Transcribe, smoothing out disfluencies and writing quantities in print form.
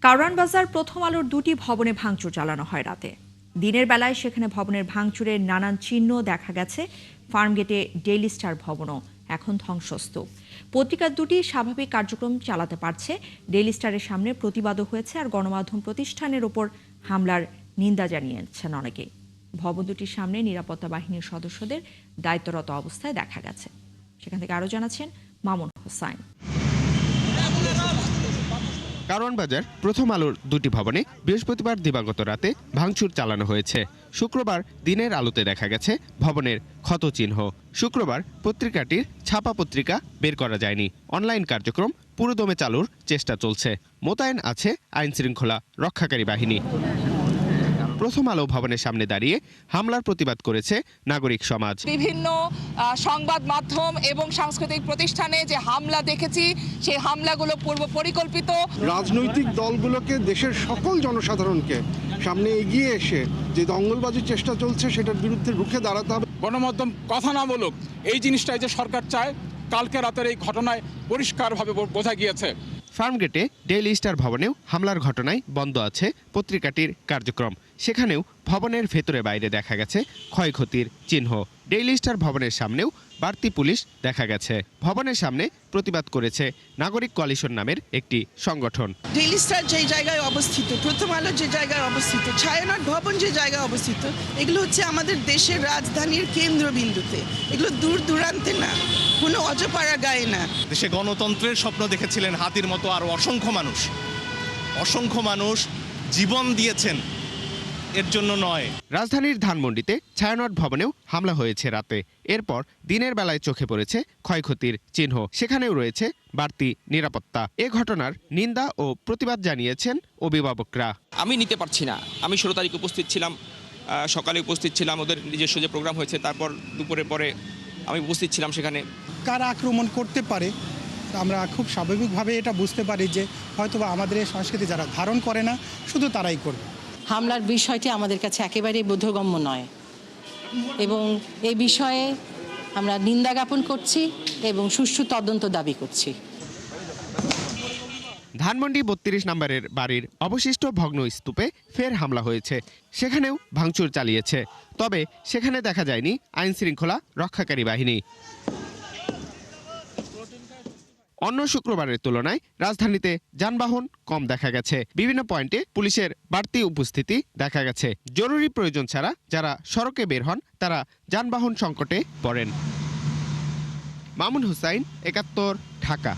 কারওয়ান বাজার প্রথম আলোর দুটি ভবনে ভাঙচুর চালানো হয় রাতে। দিনের বেলায় সেখানে ভবনের ভাঙচুরের নানান চিহ্ন দেখা গেছে। ফার্মগেটে ডেইলি স্টার ভবনও এখন ধ্বংসস্তূপ। পত্রিকা দুটি স্বাভাবিক কার্যক্রম চালাতে পারছে। ডেইলি স্টারের সামনে প্রতিবাদও হয়েছে, আর গণমাধ্যম প্রতিষ্ঠানের ওপর হামলার নিন্দা জানিয়েছেন অনেকে। ভবন দুটির সামনে নিরাপত্তা বাহিনীর সদস্যদের দায়িত্বরত অবস্থায় দেখা গেছে। সেখান থেকে আরও জানাচ্ছেন মামুন হোসাইন। কারওয়ান বাজার প্রথম আলোর দুটি ভবনে বৃহস্পতিবার দিবাগত রাতে ভাঙচুর চালানো হয়েছে। শুক্রবার দিনের আলোতে দেখা গেছে ভবনের ক্ষতচিহ্ন। শুক্রবার পত্রিকাটির ছাপা পত্রিকা বের করা যায়নি। অনলাইন কার্যক্রম পুরোদমে চালুর চেষ্টা চলছে। মোতায়েন আছে আইন শৃঙ্খলা রক্ষাকারী বাহিনী। প্রথম আলো ভবনের সামনে দাঁড়িয়ে হামলার প্রতিবাদ করেছে নাগরিক সমাজ। বিভিন্ন সংবাদ মাধ্যম এবং সাংস্কৃতিক প্রতিষ্ঠানে যে হামলা দেখেছি, সেই হামলাগুলো পূর্ব পরিকল্পিত। রাজনৈতিক দলগুলোকে, দেশের সকল জনসাধারণকে সামনে এগিয়ে এসে যে দঙ্গলবাজির চেষ্টা চলছে সেটার বিরুদ্ধে রুখে দাঁড়াতে হবে। গণমাধ্যম কথা না বলুক, এই জিনিসটাই যে সরকার চায়, কালকে রাতের এই ঘটনায় পরিষ্কারভাবে বোঝা গিয়েছে। ফার্মগেটে ডেইলি স্টার ভবনেও হামলার ঘটনায় বন্ধ আছে পত্রিকাটির কার্যক্রম। সেখানেও ভবনের ভেতরে বাইরে দেখা গেছে ক্ষয়ক্ষতির চিহ্ন। ডেইলি স্টার ভবনের সামনেও বাড়তি পুলিশ দেখা গেছে। ভবনের সামনে প্রতিবাদ করেছে নাগরিক কোয়ালিশন নামের একটি সংগঠন। ডেইলি স্টার যে জায়গায় অবস্থিত, প্রথম আলো যে জায়গায় অবস্থিত, ছায়ানট ভবন যে জায়গায় অবস্থিত, এগুলো হচ্ছে আমাদের দেশের রাজধানীর কেন্দ্রবিন্দুতে। এগুলো দূর দূরান্তে না, কোনো অজপাড়া গায়ে না। দেশে গণতন্ত্রের স্বপ্ন দেখেছিলেন হাতির মতো আর অসংখ্য মানুষ জীবন দিয়েছেন এর জন্য নয়। রাজধানীর ধানমন্ডিতে ছায়ানট ভবনেও হামলা হয়েছে রাতে। এরপর দিনের বেলায় চোখে পড়েছে ক্ষয়ক্ষতির চিহ্ন। সেখানেও রয়েছে বাড়তি নিরাপত্তা। এ ঘটনার নিন্দা ও প্রতিবাদ জানিয়েছেন অভিভাবকরা। আমি নিতে পারছি না। আমি 16 তারিখ উপস্থিত ছিলাম, সকালে উপস্থিত ছিলাম, ওদের নিজস্ব যে প্রোগ্রাম হয়েছে, তারপর দুপুরে পরে আমি উপস্থিত ছিলাম সেখানে। কারা আক্রমণ করতে পারে আমরা খুব স্বাভাবিকভাবে এটা বুঝতে পারি যে হয়তোবা আমাদের এই সংস্কৃতি যারা ধারণ করে না, শুধু তারাই করবে। হামলার বিষয়টি আমাদের কাছে একেবারেই বোধগম্য নয় এবং এই বিষয়ে আমরা নিন্দা জ্ঞাপন করছি এবং সুষ্ঠু তদন্ত দাবি করছি। ধানমন্ডি 32 নম্বরের বাড়ির অবশিষ্ট ভগ্ন স্তূপে ফের হামলা হয়েছে। সেখানেও ভাঙচুর চালিয়েছে। তবে সেখানে দেখা যায়নি আইন শৃঙ্খলা রক্ষাকারী বাহিনী। অন্য শুক্রবারের তুলনায় রাজধানীতে যানবাহন কম দেখা গেছে। বিভিন্ন পয়েন্টে পুলিশের বাড়তি উপস্থিতি দেখা গেছে। জরুরি প্রয়োজন ছাড়া যারা সড়কে বের হন তারা যানবাহন সংকটে পড়েন। মামুন হোসাইন, 71, ঢাকা।